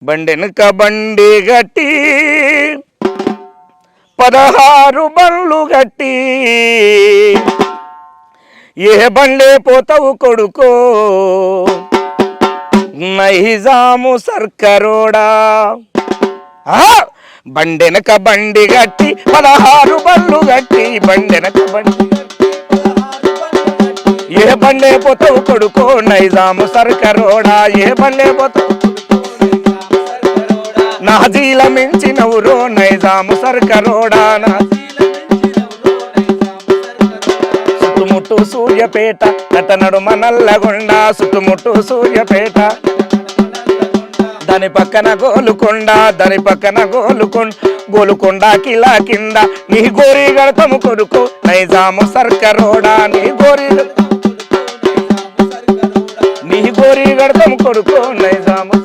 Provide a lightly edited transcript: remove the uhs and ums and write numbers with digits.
బండెనక బండి గట్టి 16 బండ్లు గట్టి ఏ బండే పోతావు కొడుకో నైజాము సర్కరోడా బండెనక బండి గట్టి 16 బండ్లు గట్టి బండెనక బండి ఏ బండే పోతావు కొడుకో నైజాము సర్కరోడా ఏ బండే పోతావు నాజీల మించినవురో నైజాము సర్కరోడా చుట్టుముట్టు సూర్యపేట నట నడుమ నల్లగొండ చుట్టుముట్టు సూర్యపేట దాని పక్కన గోలుకొండ గోలుకొండ కిలా కింద నీ గోరి గడతము కొడుకు నైజాము సర్కరోడా నీ గోరి గడతము కొడుకు నైజాము